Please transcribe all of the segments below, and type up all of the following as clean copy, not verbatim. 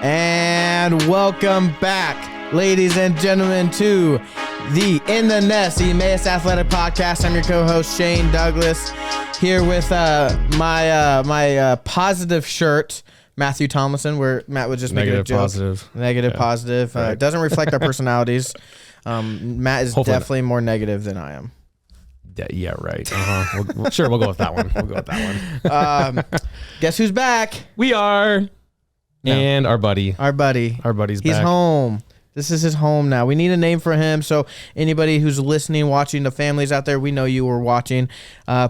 And welcome back, ladies and gentlemen, to the In the Nest, the Emmaus Athletic Podcast. I'm your co-host, Shane Douglas, here with my positive shirt, Matthew Tomlinson, where Matt was just making a joke. Negative, positive. Right. It doesn't reflect our personalities. Matt is definitely more negative than I am. Yeah, right. Sure, we'll go with that one. Guess who's back? We are. No. And our buddy's back. He's home. This is his home now. We need a name for him. So anybody who's listening, watching, the families out there, we know you were watching.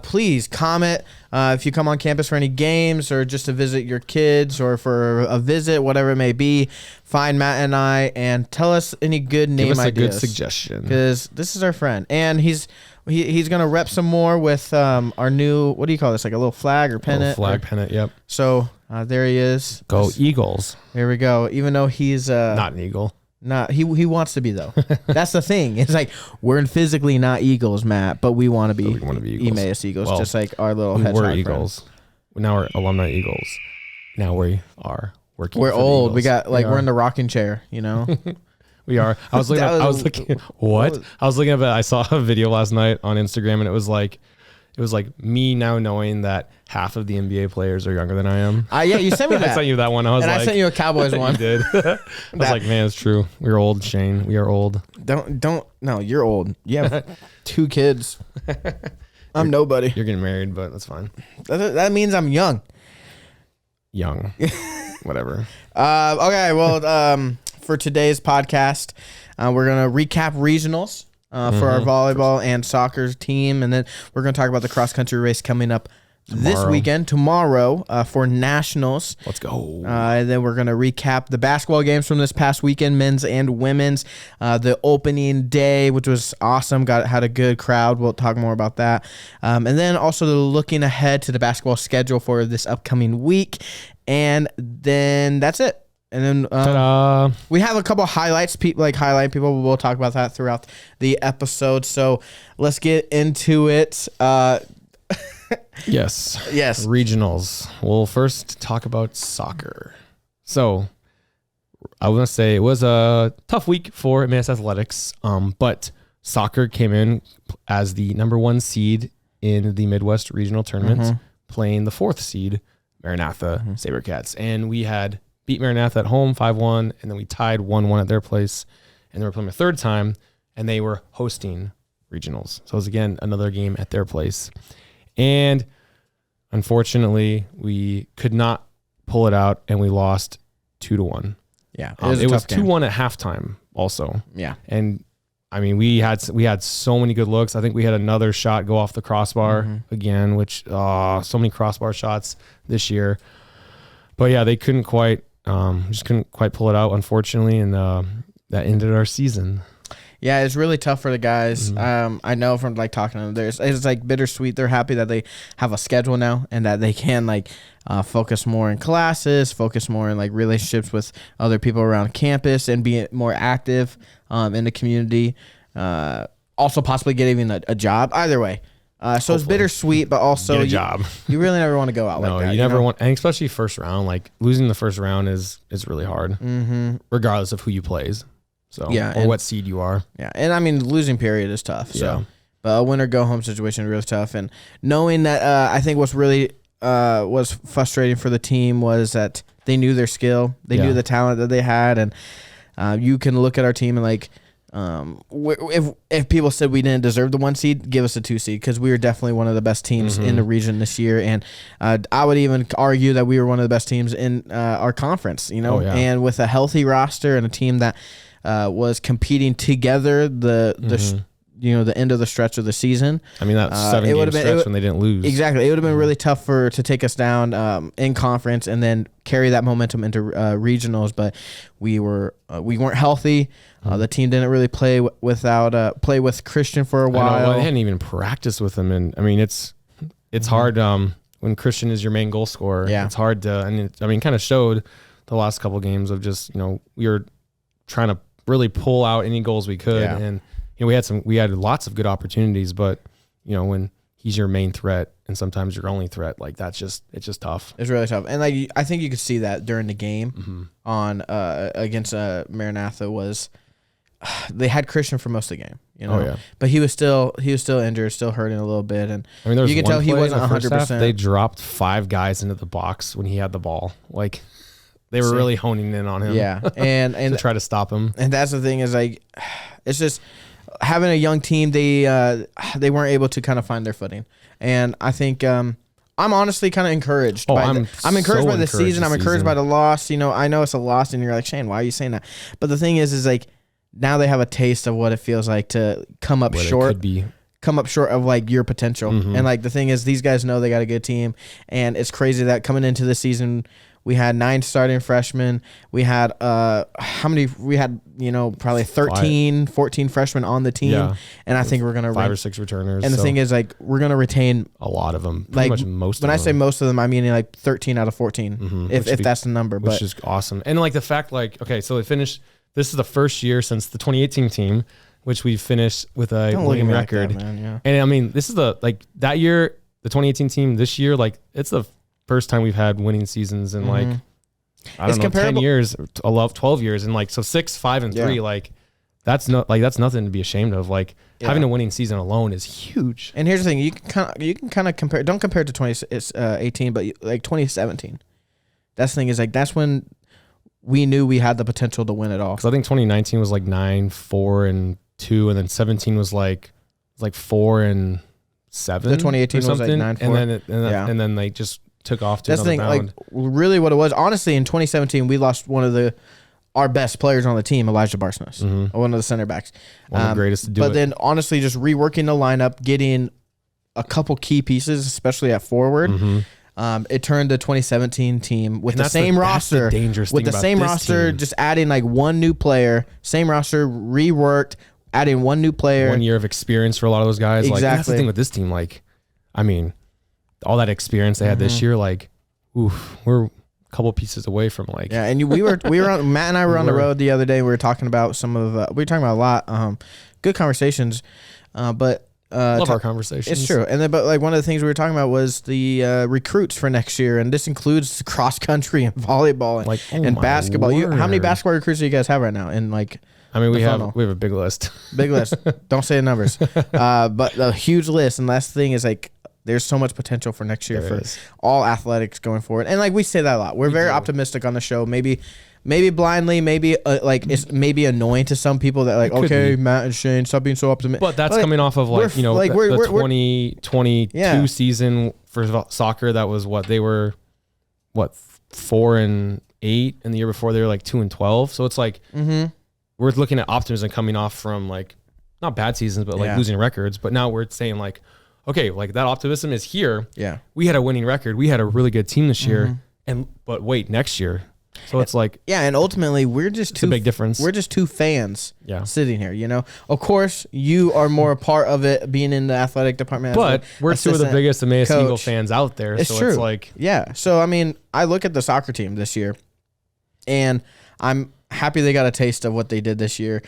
Please comment if you come on campus for any games or just to visit your kids or for a visit, whatever it may be. Find Matt and I and tell us any good name ideas. Give us a good suggestion. Because this is our friend. And he's going to rep some more with our new, what do you call this? Like a little flag or pennant? Pennant, yep. So there he is. Go Eagles. Here we go. Even though he's not an Eagle. Not he wants to be though. That's the thing. It's like we're physically not Eagles, Matt, but we want to be Emmaus Eagles, just like our little hedgehog. We're Eagles. Now we're alumni Eagles. Now we are working. We're old. We got we're in the rocking chair, you know. We are. I was looking at I saw a video last night on Instagram, and it was like me now knowing that half of the NBA players are younger than I am. Yeah, you sent me that. I sent you that one. I sent you a Cowboys one. You did. I was like, man, it's true. We're old, Shane. We are old. No, you're old. You have 2 kids. I'm nobody. You're getting married, but that's fine. That means I'm young. Young. Whatever. Okay, well, for today's podcast, we're going to recap regionals. For our volleyball and soccer team. And then we're going to talk about the cross-country race coming up this weekend, tomorrow, for nationals. Let's go. And then we're going to recap the basketball games from this past weekend, men's and women's. The opening day, which was awesome, had a good crowd. We'll talk more about that. And then also looking ahead to the basketball schedule for this upcoming week. And then that's it. And then we have a couple highlights, highlight people. We'll talk about that throughout the episode. So let's get into it. Yes. Regionals. We'll first talk about soccer. So I want to say it was a tough week for Emmaus Athletics, but soccer came in as the number 1 seed in the Midwest Regional Tournament, playing the 4th seed, Maranatha Sabercats. And we had beat Maranatha at home 5-1, and then we tied 1-1 at their place, and they were playing a third time, and they were hosting regionals. So it was, again, another game at their place. And unfortunately, we could not pull it out, and we lost 2-1. Yeah, it was 2-1 at halftime also. Yeah. And, I mean, we had so many good looks. I think we had another shot go off the crossbar again, which so many crossbar shots this year. But, yeah, they couldn't quite pull it out, unfortunately, and that ended our season. Yeah, it's really tough for the guys. I know from talking to them, it's bittersweet. They're happy that they have a schedule now and that they can focus more in classes, focus more in relationships with other people around campus, and be more active in the community. Also, possibly get even a job. Either way. So hopefully. It's bittersweet, but also get a job. You really never want to go out like that. No, you never want, and especially first round. Losing the first round is really hard, regardless of who you plays. So or what seed you are. Yeah, and I mean losing period is tough. So, but a win or go home situation is really tough. And knowing that, I think what's really was frustrating for the team was that they knew their skill, they knew the talent that they had, and you can look at our team and if people said we didn't deserve the 1 seed, give us a 2 seed, because we were definitely one of the best teams in the region this year, and I would even argue that we were one of the best teams in our conference. And with a healthy roster and a team that was competing together the end of the stretch of the season. I mean, that 7-game stretch when they didn't lose. Exactly. It would have been really tough to take us down in conference and then carry that momentum into regionals, but we weren't healthy. The team didn't really play with Christian for a while. They hadn't even practiced with him, and I mean it's hard when Christian is your main goal scorer. Yeah. It's hard to, and kind of showed the last couple of games of just we were trying to really pull out any goals we could, and we had lots of good opportunities, but when he's your main threat and sometimes your only threat. Like it's just tough. It's really tough. And like I think you could see that during the game on against Maranatha was they had Christian for most of the game, you know. Oh, yeah. But he was still injured, still hurting a little bit, and I mean, there was you can one tell he play in wasn't the first 100%. half, they dropped 5 guys into the box when he had the ball. Like they were really honing in on him. Yeah, and to try to stop him. And that's the thing is like, it's just having a young team. They weren't able to kind of find their footing, and I think I'm honestly kind of encouraged. I'm encouraged by the season. I'm encouraged by the loss. You know, I know it's a loss, and you're like, Shane, why are you saying that? But the thing is like now they have a taste of what it feels like to come up short. Come up short of like your potential. And like the thing is, these guys know they got a good team, and it's crazy that coming into the season we had 9 starting freshmen. We had how many? We had probably 13, 14 freshmen on the team, and I think we're gonna 5 or 6 returners. And the thing is, like, we're gonna retain a lot of them. Like much most. When I say most of them, I mean like 13 out of 14, if that's the number. Which is awesome. And like the fact, like, okay, so they finished. This is the first year since the 2018 team, which we finished with a winning record. Like that, man, yeah. And I mean, this is that year, the 2018 team. This year, like, it's the first time we've had winning seasons in like I don't know, 10 years, 12 years, and like so 6, 5, and 3. Like that's nothing to be ashamed of. Like having a winning season alone is huge. And here's the thing: you can kind of compare. Don't compare it to 2018, but like 2017. That's the thing is like that's when we knew we had the potential to win it all. Because I think 2019 was like 9, 4, and 2, and then 17 was like 4 and 7. The 2018 was like 9, 4, and then they just took off to that's the thing. bound. Like really, what it was. Honestly, in 2017, we lost one of our best players on the team, Elijah Barsness, one of the center backs, one of the greatest to do But then honestly, just reworking the lineup, getting a couple key pieces, especially at forward. It turned the 2017 team with the same roster, just adding like one new player, same roster, reworked, adding one new player. 1 year of experience for a lot of those guys. Exactly. Like, that's the thing with this team. Like, I mean, all that experience they had this year, like, we're a couple pieces away from like. Yeah, and we were on, Matt and I were on the road the other day. We were talking about we were talking about a lot, good conversations, but. Love our conversations. It's true. And then, but like one of the things we were talking about was the recruits for next year, and this includes cross country and volleyball and, and basketball. How many basketball recruits do you guys have right now? In like, I mean, we have a big list. Big list. Don't say the numbers, but a huge list. And last thing is like, there's so much potential for next year for all athletics going forward. And like we say that a lot. We're very optimistic on the show. Maybe blindly, maybe like it's maybe annoying to some people that like, okay, Matt and Shane, stop being so optimistic. But that's coming off of like, the 2022 season for soccer. That was they were 4 and 8, and the year before they were like 2 and 12. So it's like we're looking at optimism coming off from like not bad seasons, but like losing records. But now we're saying like, okay, like that optimism is here. Yeah, we had a winning record. We had a really good team this year, but wait, next year. So it's like, and ultimately we're just a big difference. We're just two fans sitting here, Of course, you are more a part of it being in the athletic department. But we're two of the biggest Emmaus Eagle fans out there. It's true. It's like, So, I mean, I look at the soccer team this year, and I'm happy they got a taste of what they did this year,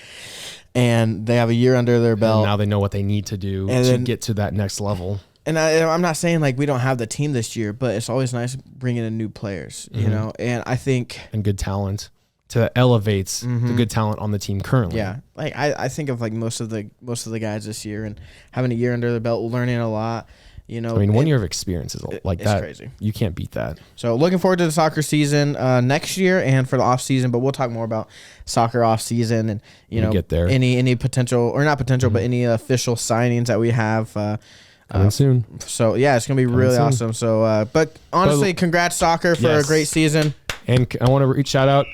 and they have a year under their belt. And now they know what they need to do to get to that next level. And I'm not saying like we don't have the team this year, but it's always nice bringing in new players, and I think and good talent to elevates the good talent on the team currently. Yeah, like I think of like most of the guys this year and having a year under their belt, learning a lot. I mean, 1 year of experience is like it's that. Crazy. You can't beat that. So looking forward to the soccer season next year and for the off season. But we'll talk more about soccer off season and get there. Any potential or not potential, but any official signings that we have. Soon. So yeah, it's gonna be really awesome. So, but honestly, congrats soccer for a great season. And I want to shout out.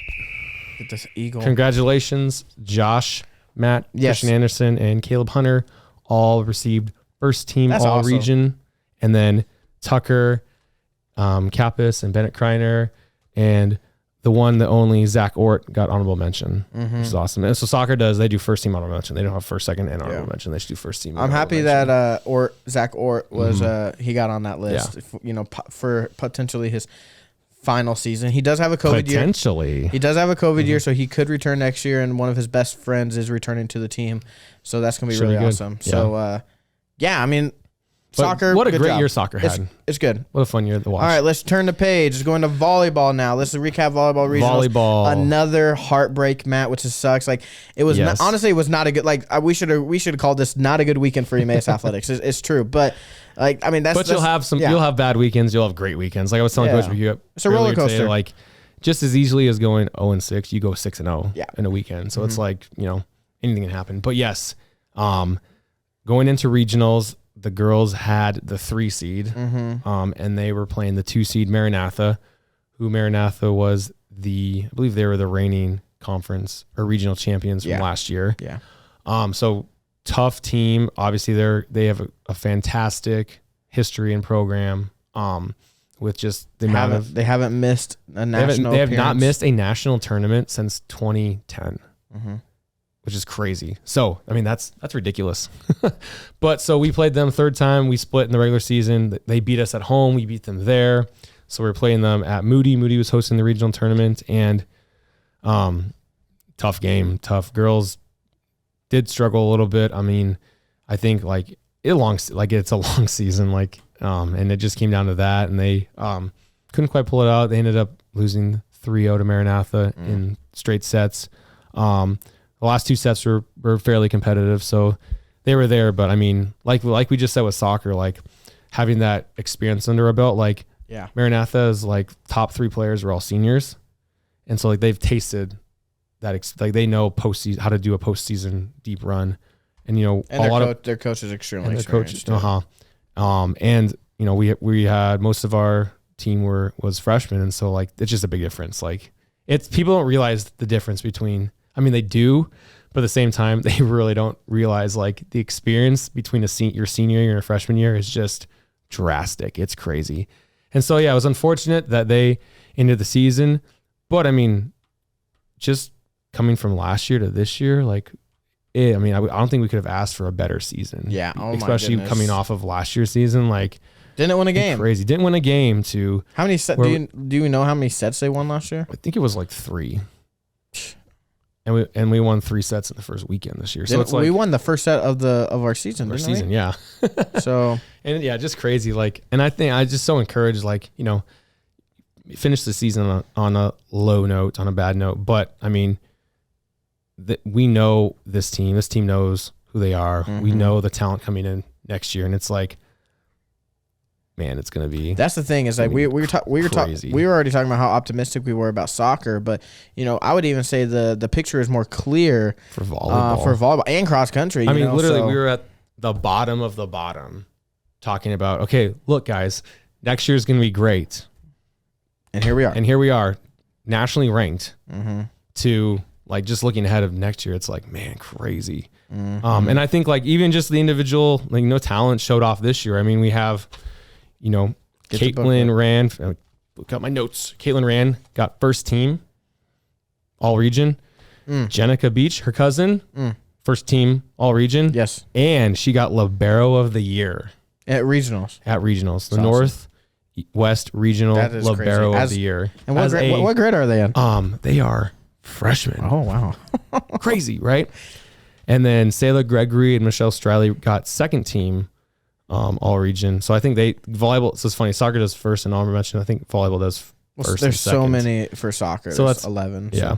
Get this Eagle. Congratulations, Josh, Matt, Christian Anderson, and Caleb Hunter all received first team all region, and then Tucker, Kappas, and Bennett Kreiner, and the one, the only Zach Ort got honorable mention, which is awesome. And so soccer they do first team honorable mention. They don't have first, second, and honorable mention. They should do first team. I'm happy that Zach Ort was he got on that list. For potentially his final season. He does have a COVID year. He does have a COVID year, so he could return next year. And one of his best friends is returning to the team, so that's gonna be really awesome. Yeah. So I mean, Soccer. What a good great job. year soccer had. It's good. What a fun year to watch. All right, let's turn the page. Let's go into volleyball now. Let's recap volleyball regionals. Volleyball. Another heartbreak, Matt, which sucks. Like it was honestly, it was not a good. Like we should have called this not a good weekend for Emmaus Athletics. It's true, but like I mean that's. You'll have some. Yeah. You'll have bad weekends. You'll have great weekends. Like I was telling Coach McHugh, it's a roller coaster. Today, like just as easily as going 0-6, you go 6-0 in a weekend. So it's like anything can happen. But yes, going into regionals, the girls had the 3 seed, and they were playing the 2 seed Maranatha, who Maranatha was I believe they were the reigning conference or regional champions from last year. Yeah. So tough team. Obviously, they have a fantastic history and program. With just the amount of they haven't missed a national. They have not missed a national tournament since 2010. Which is crazy. So, I mean, that's ridiculous. But so we played them 3rd time. We split in the regular season. They beat us at home. We beat them there. So we're playing them at Moody. Moody was hosting the regional tournament, and tough game. Tough. Girls did struggle a little bit. I mean, I think it's a long season, and it just came down to that, and they couldn't quite pull it out. They ended up losing 3-0 to Maranatha in straight sets. The last 2 sets were fairly competitive, so they were there. But I mean, like we just said with soccer, like having that experience under a belt, Maranatha is top 3 players are all seniors, and so they've tasted that. They know postseason how to do a postseason deep run, and their coach is extremely experienced. And we had most of our team was freshmen, and so it's just a big difference. People don't realize the difference between. I mean, they do, but at the same time, they really don't realize the experience between your senior year and a freshman year is just drastic. It's crazy. And so, it was unfortunate that they ended the season, but I mean, just coming from last year to this year, I don't think we could have asked for a better season. Yeah. Oh especially coming off of last year's season, didn't win a game. Crazy. Didn't win a game to. How many sets? Do you know how many sets they won last year? I think it was 3. And we won 3 sets in the first weekend this year. So it's we won the first set of our season. Yeah. So just crazy. And I think I just so encouraged. Finish the season on a low note, on a bad note. But I mean, we know this team. This team knows who they are. We know the talent coming in next year, and it's man, it's gonna be. That's the thing is we were already talking about how optimistic we were about soccer, but I would even say the picture is more clear for volleyball, and cross country. We were at the bottom of the bottom, talking about look guys, next year is gonna be great, and here we are, nationally ranked. To just looking ahead of next year, it's man, crazy. And I think even just the individual no talent showed off this year. I mean, we have. Caitlin Rand, look up my notes. Caitlin Rand got 1st team, all region. Jenica Beach, her cousin, 1st team, all region. Yes. And she got Libero of the Year. At regionals. The Northwest Regional Libero of the Year. And what grade are they in? They are freshmen. Oh, wow. Crazy, right? And then Sayla Gregory and Michelle Striley got 2nd team. All region. So I think volleyball. So it's funny. Soccer does 1st and honorable mention. I think volleyball does 1st. There's so many for soccer. So that's 11. Yeah.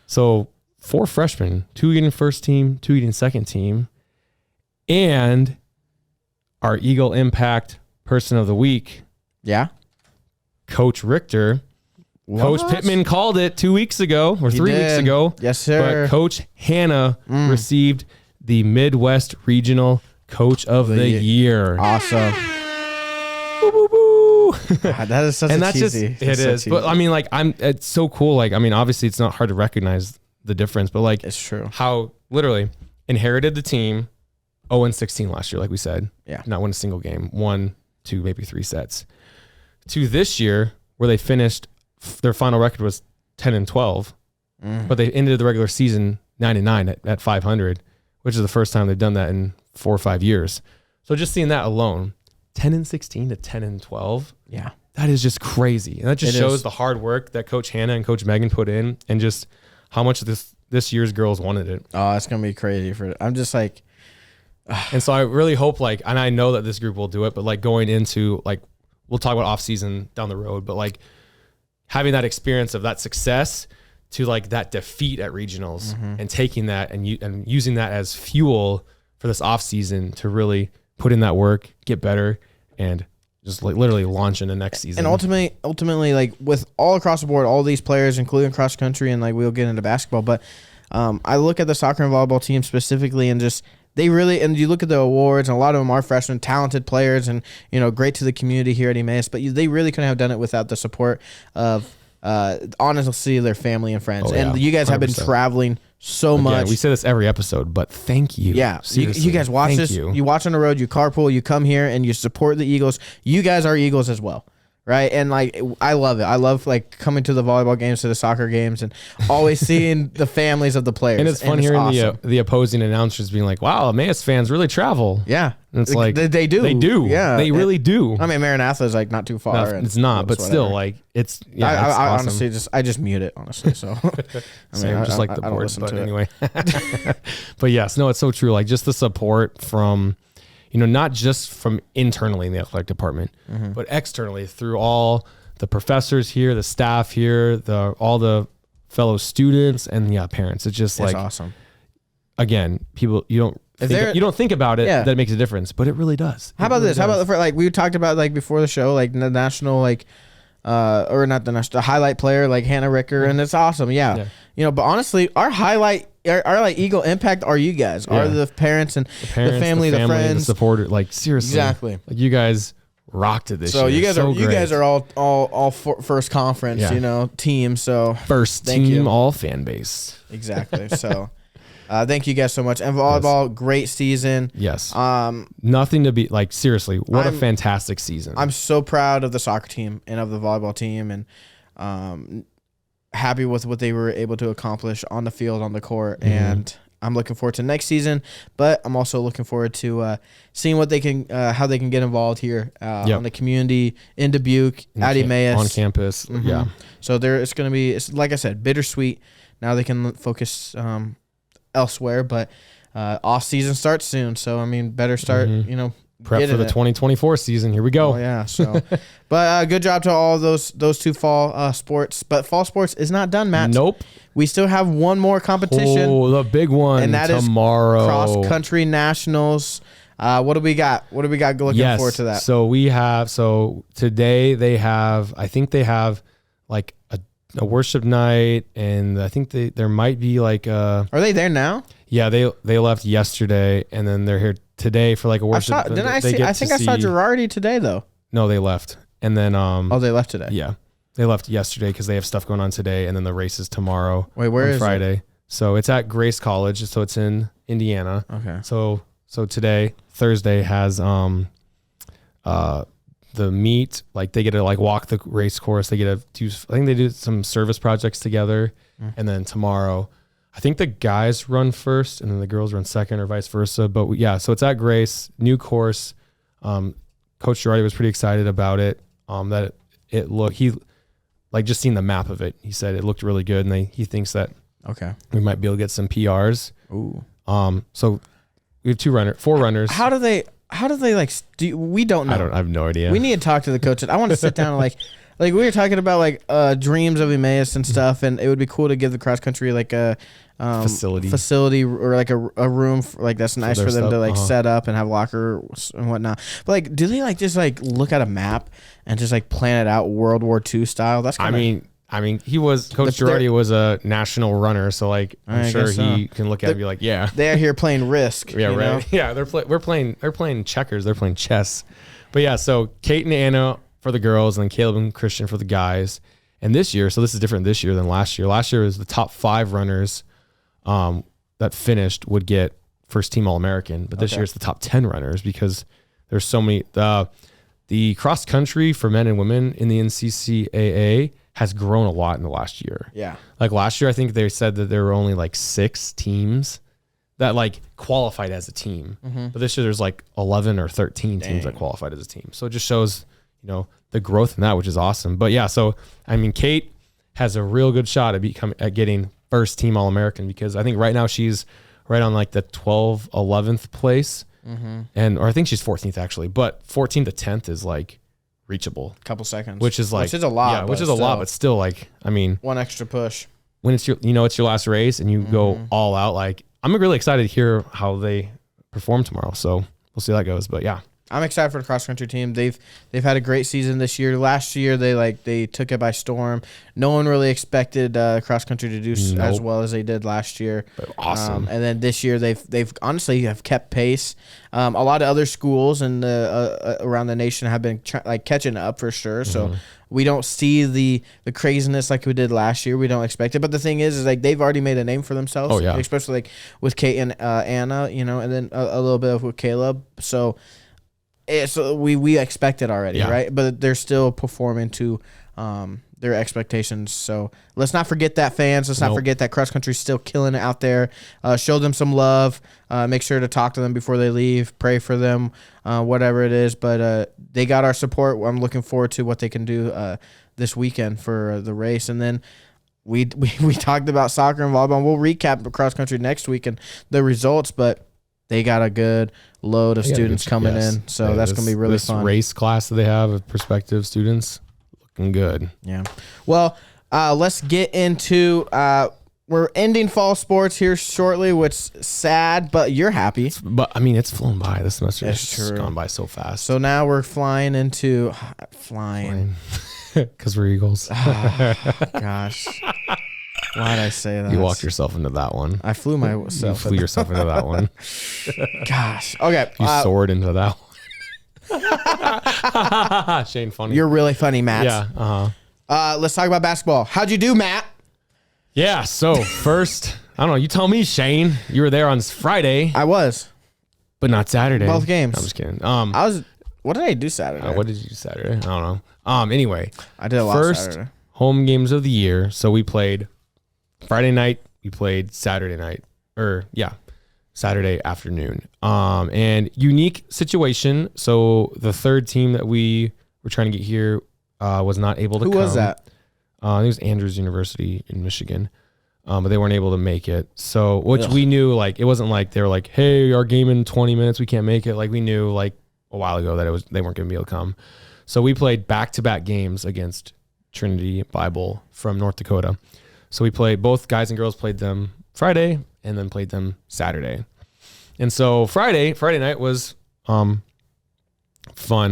So 4 freshmen, 2 getting 1st team, 2 getting 2nd team, and our Eagle Impact Person of the Week. Yeah. Coach Richter. What? Coach Pittman called it 2 weeks ago or 3 weeks ago. Yes, sir. But Coach Hannah received the Midwest Regional Coach of the Year. Awesome. God, that is such a cheesy. It is. But I mean, it's so cool. Obviously it's not hard to recognize the difference, but it's true. How literally inherited the team 0-16 last year, like we said. Yeah. Not won a single game. 1, 2, maybe 3 sets. To this year, where they finished, their final record was 10-12, but they ended the regular season 9-9 at 500, which is the first time they've done that in 4 or 5 years. So just seeing that alone, 10-16 to 10-12. Yeah. That is just crazy. And that just shows the hard work that Coach Hannah and Coach Megan put in, and just how much this year's girls wanted it. Oh, it's going to be crazy. I'm just And so I really hope and I know that this group will do it, but going into we'll talk about off season down the road, but having that experience of that success to that defeat at regionals and taking that and using that as fuel for this off season to really put in that work, get better, and just literally launch in the next season. And ultimately, with all across the board, all these players, including cross country, and we'll get into basketball, but I look at the soccer and volleyball team specifically, and just they really, and you look at the awards, and a lot of them are freshmen, talented players, and great to the community here at Emmaus, but they really couldn't have done it without the support of honestly their family and friends. Oh, yeah. And you guys 100%. Have been traveling so much. We say this every episode, but thank you. Yeah, you guys watch this. You watch on the road. You carpool. You come here and you support the Eagles. You guys are Eagles as well, right? And I love it. I love coming to the volleyball games, to the soccer games, and always seeing the families of the players. And it's fun hearing awesome. the opposing announcers being like, "Wow, Emmaus fans really travel." Yeah, and it's they do. They do. Yeah, they really do. I mean, Maranatha is not too far. No, it's not, but still, it's yeah. I awesome. honestly I just mute it honestly. So just like the board, but anyway. But yes, no, it's so true. Just the support from, not just from internally in the athletic department, but externally through all the professors here, the staff here, all the fellow students, and parents. It's just it's awesome. Again, people you don't think about it that it makes a difference, but it really does. How about this? How about we talked about before the show, the national or not the national, the highlight player Hannah Ricker, and it's awesome. Yeah. But honestly, our highlight, our Eagle impact are you guys, are the parents and the family, the friends, the supporter. Seriously, exactly. You guys rocked it this year. So you guys are all first conference, team. So first team, all fan base. Exactly. So. Thank you guys so much. And volleyball, great season. Yes. Nothing to be seriously, what a fantastic season. I'm so proud of the soccer team and of the volleyball team, and happy with what they were able to accomplish on the field, on the court. And I'm looking forward to next season, but I'm also looking forward to seeing what they can, how they can get involved here on the community in Dubuque, at Emmaus, on campus. Yeah. So it's going to be, like I said, bittersweet. Now they can focus elsewhere, but off season starts soon, so better start prep for the 2024 season. Here we go. Oh yeah. So but good job to all those two fall sports, but fall sports is not done, Matt. Nope, we still have one more competition, the big one, and that tomorrow is cross country nationals. What do we got looking forward to that? So today they have, I think they have a worship night, and I think there might be are they there now? Yeah, they left yesterday, and then they're here today for a worship. I think I saw Girardi today though. No, they left, and then they left today. Yeah, they left yesterday because they have stuff going on today, and then the race is tomorrow. Wait, where is Friday? It? So it's at Grace College, so it's in Indiana. Okay. So today, Thursday, has the meet, they get to walk the race course. They get to do, I think they do some service projects together. And then tomorrow, I think the guys run first and then the girls run second, or vice versa. But so it's at Grace, new course. Coach Girardi was pretty excited about it. That it looked, he just seeing the map of it, he said it looked really good, and he thinks that we might be able to get some PRs. Ooh. So we have 4 runners. How do they we don't know. I have no idea. We need to talk to the coaches. I want to sit down and we were talking about dreams of Emmaus and stuff, and it would be cool to give the cross country a facility or a room that's nice for them to set up and have lockers and whatnot. But do they just look at a map and just plan it out World War II style? That's he was Coach Girardi was a national runner, so I'm sure he can look at it and be like, yeah, they're here playing Risk. Yeah, right. Yeah, they're playing checkers, they're playing chess. But yeah, so Kate and Anna for the girls, and then Caleb and Christian for the guys. And this year, so this is different this year than last year. Last year was the top 5 runners that finished would get first team All-American, but this year it's the top 10 runners because there's so many. The cross country for men and women in the NCCAA has grown a lot in the last year. Yeah. Last year, I think they said that there were only 6 teams that qualified as a team. But this year there's 11 or 13 teams that qualified as a team. So it just shows, the growth in that, which is awesome. But yeah, so Kate has a real good shot at getting first team All-American, because I think right now she's right on the 11th place. or I think she's 14th actually, but 14th to 10th is like reachable. Couple seconds. Which is like, which is a lot. Yeah, which is a lot, but still like, I mean, one extra push. When it's it's your last race and you go all out, like I'm really excited to hear how they perform tomorrow. So we'll see how that goes. But yeah. I'm excited for the cross country team. They've had a great season this year. Last year they took it by storm. No one really expected cross country to do as well as they did last year. But awesome. And then this year they've honestly have kept pace. A lot of other schools in around the nation have been catching up for sure. So we don't see the craziness like we did last year. We don't expect it. But the thing is like they've already made a name for themselves. Oh yeah. Especially like with Kate and Anna, and then a little bit with Caleb. So. So we expect it already, right? But they're still performing to their expectations. So let's not forget that, fans. Let's not forget that cross country's still killing it out there. Show them some love. Make sure to talk to them before they leave. Pray for them, whatever it is. But they got our support. I'm looking forward to what they can do this weekend for the race. And then we talked about soccer and volleyball. We'll recap the cross country next week and the results, but they got a good load of students coming in, so that's going to be really fun. This race class that they have of prospective students, looking good. Yeah. Well, let's get into we're ending fall sports here shortly, which is sad, but you're happy. But, I mean, it's flown by this semester. It's true. Gone by so fast. So now we're flying into flying. Because we're Eagles. Oh, gosh. Why'd I say that? You walked yourself into that one. I flew myself. You flew yourself into that one. Gosh. Okay. You soared into that one. Shane, funny. You're really funny, Matt. Yeah. Let's talk about basketball. How'd you do, Matt? Yeah. So first, I don't know. You tell me, Shane. You were there on Friday. I was, but not Saturday. Both games. I'm just kidding. What did I do Saturday? What did you do Saturday? I don't know. Anyway, I did a lot Saturday. Home games of the year. So we played Friday night. We played Saturday night, Saturday afternoon. And unique situation. So the third team that we were trying to get here was not able to come. Who was that? I think it was Andrews University in Michigan. But they weren't able to make it. So, which we knew, like, it wasn't like they were like, hey, our game in 20 minutes, we can't make it. Like, we knew, like, a while ago that they weren't going to be able to come. So we played back-to-back games against Trinity Bible from North Dakota. So we played, both guys and girls played them Friday and then played them Saturday. And so Friday night was fun,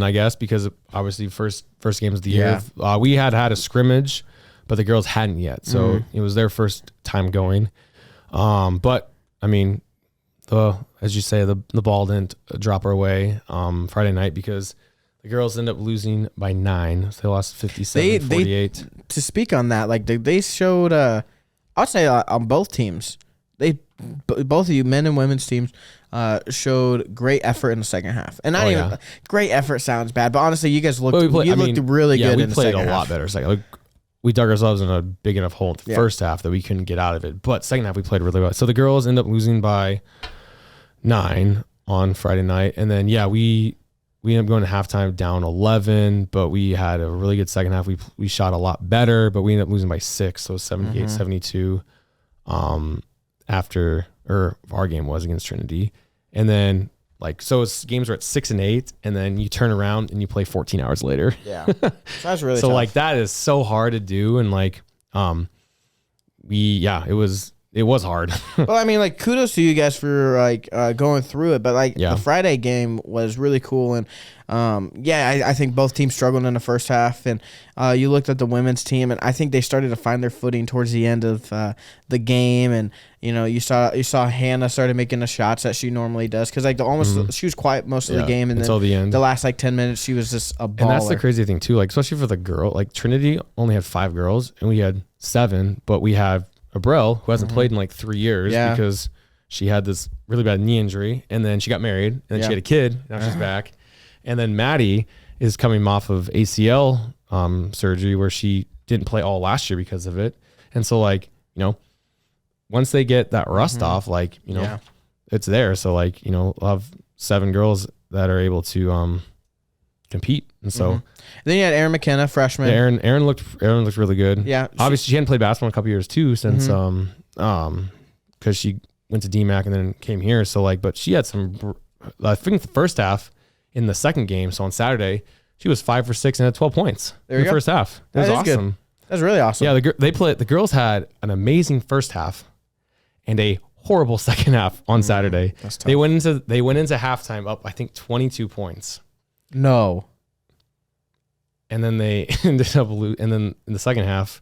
I guess, because obviously first games of the year. We had a scrimmage, but the girls hadn't yet. So it was their first time going. But I mean, as you say, the ball didn't drop our way Friday night because the girls ended up losing by 9. So they lost 57-48. To speak on that, like they showed, I'd say on both teams, both of you, men and women's teams, showed great effort in the second half. And not even great effort sounds bad, but honestly, you guys looked really good in the second half. We played a lot better second. Like, we dug ourselves in a big enough hole in the first half that we couldn't get out of it. But second half, we played really well. So the girls ended up losing by 9 on Friday night. And then, we ended up going to halftime down 11, but we had a really good second half. We shot a lot better, but we ended up losing by 6. So 78-72 after our game was against Trinity. And then, games were at 6 and 8, and then you turn around and you play 14 hours later. Yeah. So that's really so tough. that is so hard to do. And it was hard. Well, I mean, kudos to you guys for going through it, but the Friday game was really cool. And I think both teams struggled in the first half, and you looked at the women's team, and I think they started to find their footing towards the end of the game. And you saw Hannah started making the shots that she normally does, because she was quiet most of the game, and until the end, the last 10 minutes she was just a baller. And that's the crazy thing too, especially for the girl. Trinity only had 5 girls, and we had 7, but we have Abril, who hasn't played in 3 years because she had this really bad knee injury, and then she got married, and then she had a kid. Now she's back. And then Maddie is coming off of ACL surgery, where she didn't play all last year because of it. And so once they get that rust off, it's there. So we'll have 7 girls that are able to compete. And so then you had Erin McKenna, freshman. Erin looked really good. Yeah. Obviously she hadn't played basketball in a couple years too, since because she went to DMAC and then came here. So but she had some I think the first half in the second game. So on Saturday, she was 5 for 6 and had 12 points in the first half. It was awesome. Good. That's really awesome. Yeah, the girls had an amazing first half and a horrible second half on Saturday. That's tough. They went into halftime up, I think, 22 points. No. And then they ended up and then in the second half,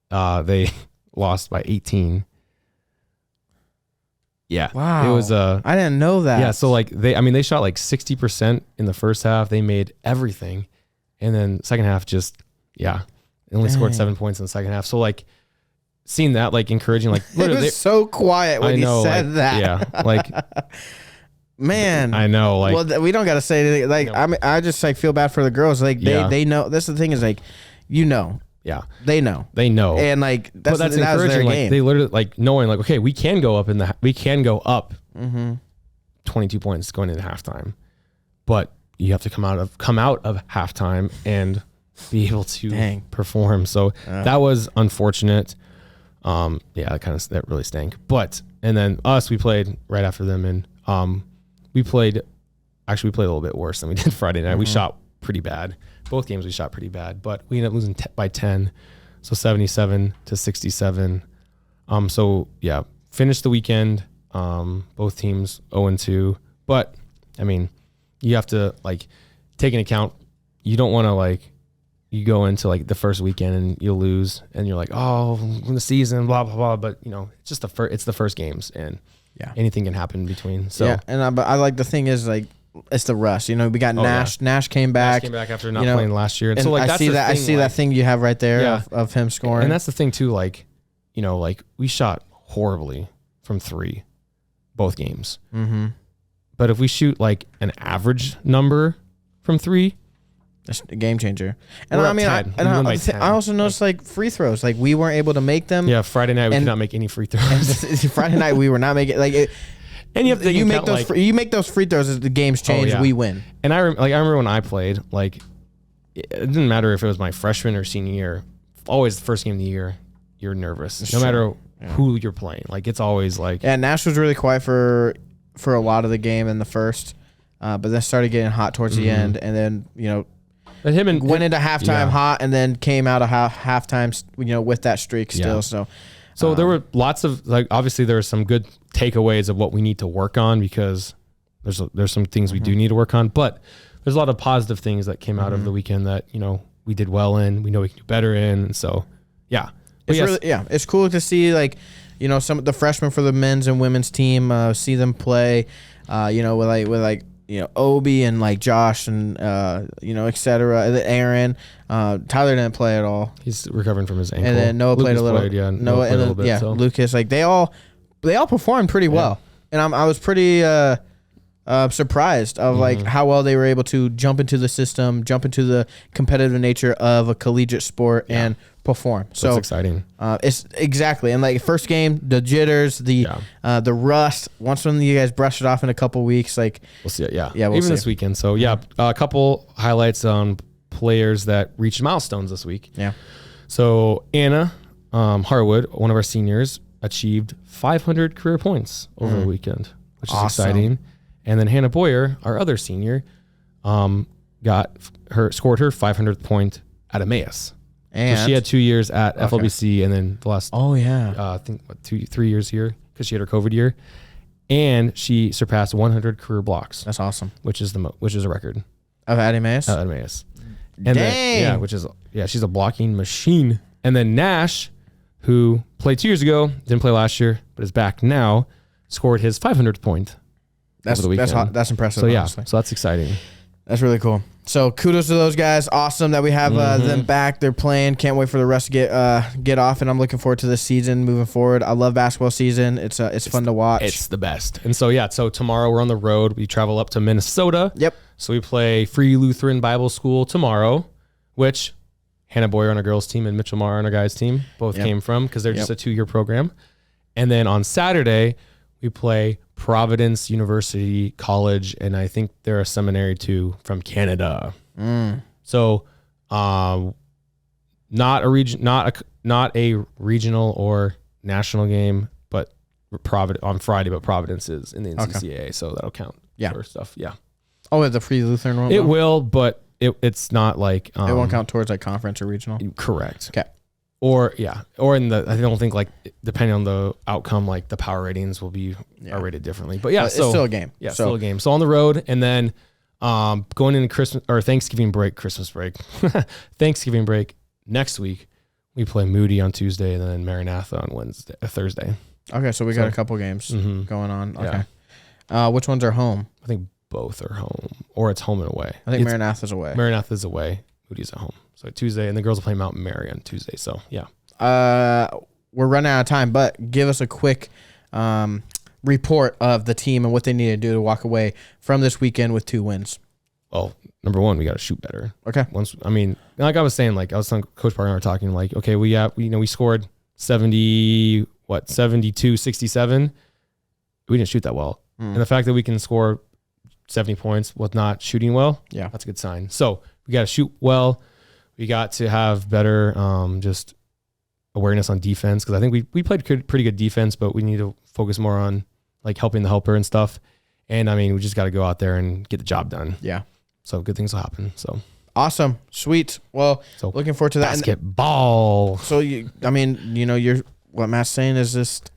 they lost by 18. Yeah. Wow. It was I didn't know that. Yeah, so like they shot like 60% in the first half. They made everything. And then second half they only scored 7 points in the second half. So like seeing that, like encouraging, like it was so quiet when you said that. Yeah. Like man, I know. Like, well, we don't got to say anything. Like, no. I just like feel bad for the girls. Like they know. That's the thing is like, yeah, they know, and like that's encouraging. Their like game. they literally like knowing like, okay, we can go up 22 points going into halftime, but you have to come out of halftime and be able to perform. So that was unfortunate. That really stank. But and then we played right after them, and we played a little bit worse than we did Friday night. We shot pretty bad. Both games we shot pretty bad, but we ended up losing by 10, so 77-67. Finished the weekend. Both teams 0-2, but I mean, you have to like take into account. You don't want to like you go into like the first weekend and you'll lose, and you're like, oh, in the season, blah blah blah. But it's just it's the first games, and anything can happen in between. So but I like the thing is like. It's the rust, we got Nash. Yeah. Nash came back. Nash came back after not playing last year, and so like I see that thing you have right there of him scoring. And that's the thing too, like like we shot horribly from 3, both games. Mm-hmm. But if we shoot like an average number from 3, it's a game changer. And I also noticed like free throws, like we weren't able to make them. Yeah, Friday night we could not make any free throws. Friday night we were not making like. And you have to you make those free throws as the games change, we win. And I remember when I played, like it didn't matter if it was my freshman or senior year. Always the first game of the year, you're nervous, no matter who you're playing. Like it's always like Nash was really quiet for a lot of the game in the first, but then started getting hot towards the end, and then and him went into halftime hot, and then came out of halftime with that streak still. So there were lots of like obviously there were some good takeaways of what we need to work on, because there's some things we do need to work on, but there's a lot of positive things that came out of the weekend that we did well in, we know we can do better in, and so it's cool to see like some of the freshmen for the men's and women's team, see them play with Obi and like Josh and etc. Aaron, Tyler didn't play at all. He's recovering from his ankle. And then Noah played a little. Noah played a little bit. Lucas, like they all performed pretty well, and I was pretty surprised of like how well they were able to jump into the system, jump into the competitive nature of a collegiate sport, and perform. So it's exciting. It's exactly, and like first game, the jitters, the rust. Once when you guys brush it off in a couple weeks, like we'll see it. We'll even see. This weekend. So a couple highlights on players that reached milestones this week. Yeah. So Anna Harwood, one of our seniors, achieved 500 career points over the weekend, which is exciting. And then Hannah Boyer, our other senior, scored her 500th point at Emmaus. And so she had 2 years at FLBC, and then the last I think 3 years here because she had her COVID year, and she surpassed 100 career blocks. That's awesome. Which is a record of at Emmaus. At Emmaus. And then, she's a blocking machine. And then Nash, who played 2 years ago, didn't play last year, but is back now, scored his 500th point. That's impressive. So honestly. So that's exciting. That's really cool. So kudos to those guys. Awesome that we have them back. They're playing. Can't wait for the rest to get off, and I'm looking forward to this season moving forward. I love basketball season. It's fun to watch. It's the best. And so tomorrow we're on the road. We travel up to Minnesota. Yep. So we play Free Lutheran Bible School tomorrow, which Hannah Boyer on our girls team and Mitchell Marr on our guys team both came from, because they're just a 2-year program. And then on Saturday we play Providence University College, and I think they're a seminary too from Canada. So, not a regional or national game, but on Friday. But Providence is in the NCCA, so that'll count for stuff. Yeah. Oh, the Free Lutheran one? It will, but it's not like... it won't count towards like conference or regional? Correct. Okay. Or I don't think like depending on the outcome, like the power ratings will be are rated differently. But yeah, it's still a game. Yeah, still a game. So on the road, and then going into Thanksgiving break Thanksgiving break next week, we play Moody on Tuesday and then Maranatha on Thursday. Okay, so we got a couple games going on. Okay. Yeah. Which ones are home? I think both are home, or it's home and away. I think Maranatha's away. Maranatha's away. Moody's at home. So Tuesday, and the girls will play Mount Mary on Tuesday. So yeah. We're running out of time, but give us a quick report of the team and what they need to do to walk away from this weekend with 2 wins. Well, number one, we got to shoot better. Okay. Like I was saying, like I was telling Coach Parker and I were talking, like, okay, we scored 72, 67. We didn't shoot that well. And the fact that we can score 70 points with not shooting well, that's a good sign. So we got to shoot well. We got to have better just awareness on defense, because I think we played pretty good defense, but we need to focus more on like helping the helper and stuff. And I mean, we just got to go out there and get the job done. Yeah. So good things will happen. So awesome, sweet. Well, looking forward to that. Basketball. So what Matt's saying is just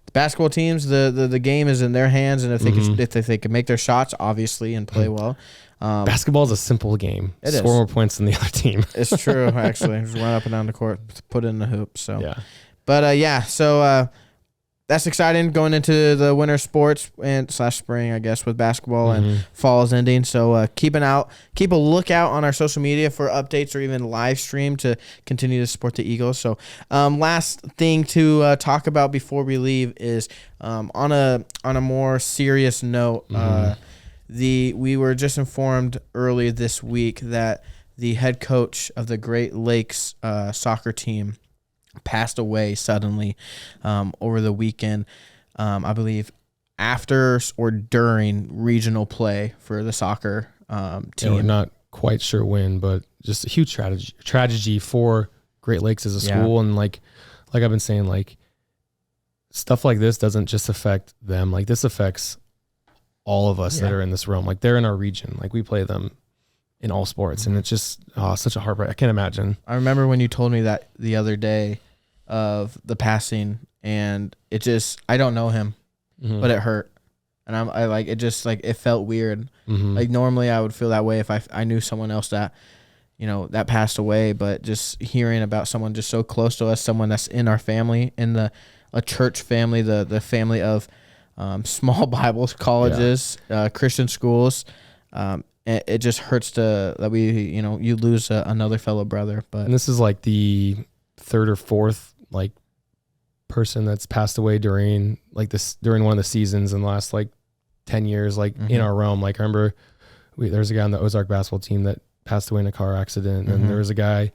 the basketball teams. The game is in their hands, and if they can make their shots, obviously, and play well. Basketball is a simple game. Score more points than the other team. It's true, actually. Just run up and down the court, put it in the hoop. So yeah. But so that's exciting going into the winter sports and /spring, I guess, with basketball and fall is ending. So keep a lookout on our social media for updates or even live stream to continue to support the Eagles. So last thing to talk about before we leave is on a more serious note. We were just informed earlier this week that the head coach of the Great Lakes soccer team passed away suddenly over the weekend, I believe after or during regional play for the soccer team. We're not quite sure when, but just a huge tragedy for Great Lakes as a school. And like I've been saying, like stuff like this doesn't just affect them. Like this affects all of us that are in this realm. Like they're in our region. Like we play them in all sports, and it's just such a heartbreak. I can't imagine. I remember when you told me that the other day of the passing, and it just, I don't know him, but it hurt. And it felt weird. Like normally I would feel that way if I knew someone else that, that passed away, but just hearing about someone just so close to us, someone that's in our family, in a church family, the family of small Bible colleges, Christian schools, it just hurts that you lose another fellow brother. And this is like the 3rd or 4th like person that's passed away during one of the seasons in the last like 10 years, like in our realm. Like I remember there's a guy on the Ozark basketball team that passed away in a car accident, and there was a guy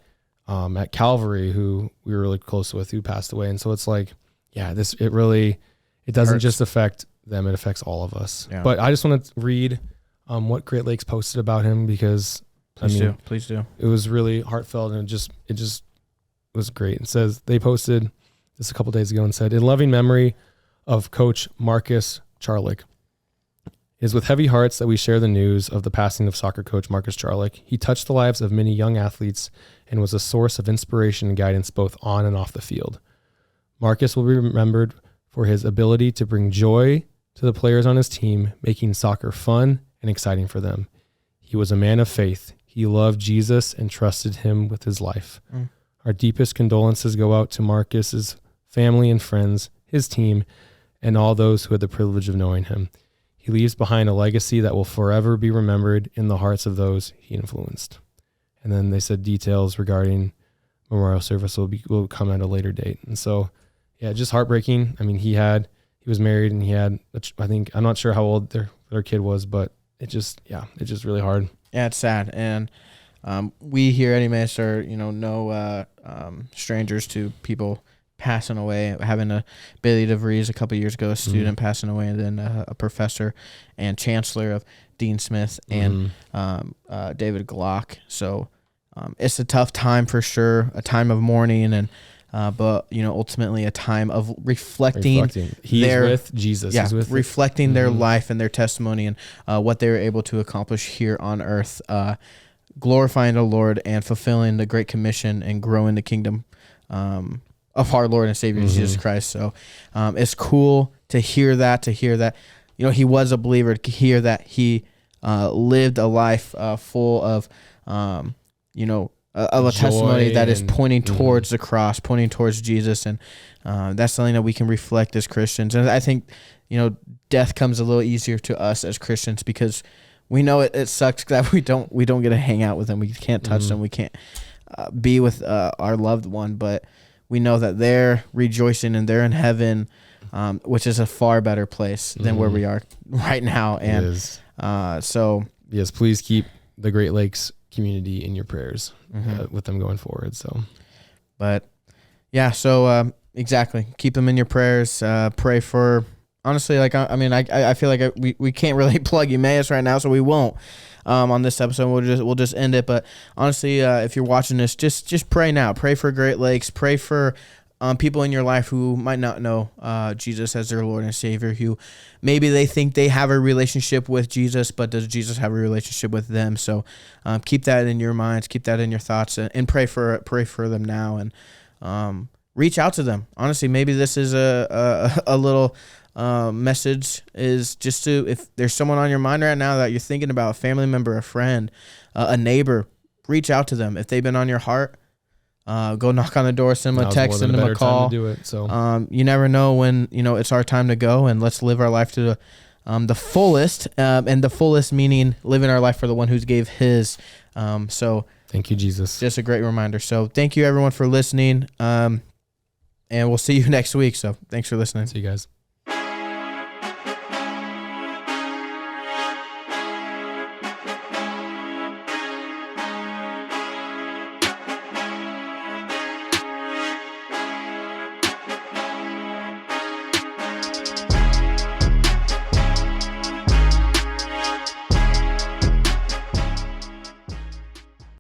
at Calvary who we were really close with who passed away. And so it's like, it doesn't just affect them, it affects all of us. But I just want to read what Great Lakes posted about him, because please do. It was really heartfelt, and it just was great. It says they posted this a couple days ago and said, "In loving memory of Coach Marcus Charlick. It is with heavy hearts that we share the news of the passing of soccer coach Marcus Charlick. He touched the lives of many young athletes and was a source of inspiration and guidance both on and off the field. Marcus will be remembered for his ability to bring joy to the players on his team, making soccer fun and exciting for them. He was a man of faith. He loved Jesus and trusted him with his life. Our deepest condolences go out to Marcus's family and friends, his team, and all those who had the privilege of knowing him. He leaves behind a legacy that will forever be remembered in the hearts of those he influenced." And then they said details regarding memorial service will come at a later date. And so, just heartbreaking. I mean, he was married, and he had, I'm not sure how old their kid was, but it's just really hard. Yeah, it's sad. And we here at Emmaus are, no strangers to people passing away. Having a Bailey DeVries a couple of years ago, a student passing away, and then a professor and chancellor of Dean Smith and David Glock. So it's a tough time for sure, a time of mourning, and but ultimately a time of reflecting. He's with Jesus. Yeah, He's with reflecting their life and their testimony and what they were able to accomplish here on earth, glorifying the Lord and fulfilling the Great Commission and growing the kingdom of our Lord and Savior Jesus Christ. So it's cool to hear that. He was a believer. To hear that he lived a life full of of a testimony that is pointing towards the cross, pointing towards Jesus, and that's something that we can reflect as Christians. And I think death comes a little easier to us as Christians because we know it sucks that we don't get to hang out with them. We can't touch them. We can't be with our loved one, but we know that they're rejoicing and they're in heaven, which is a far better place than where we are right now. And so yes, please keep the Great Lakes community in your prayers with them going forward. So, but yeah, so exactly, keep them in your prayers. Pray for, honestly, like I feel like we can't really plug Emmaus right now, so we won't on this episode. We'll just end it. But honestly, if you're watching this, just pray now. Pray for Great Lakes. Pray for people in your life who might not know Jesus as their Lord and Savior, who maybe they think they have a relationship with Jesus, but does Jesus have a relationship with them? So keep that in your minds, keep that in your thoughts, and pray for them now, and reach out to them. Honestly, maybe this is a little message, is just to, if there's someone on your mind right now that you're thinking about, a family member, a friend, a neighbor, reach out to them. If they've been on your heart, go knock on the door, send them a text, send them a call. Do it, so. You never know when it's our time to go, and let's live our life to the fullest, and the fullest meaning living our life for the one who gave his. So thank you, Jesus. Just a great reminder. So thank you everyone for listening, and we'll see you next week. So thanks for listening. See you guys.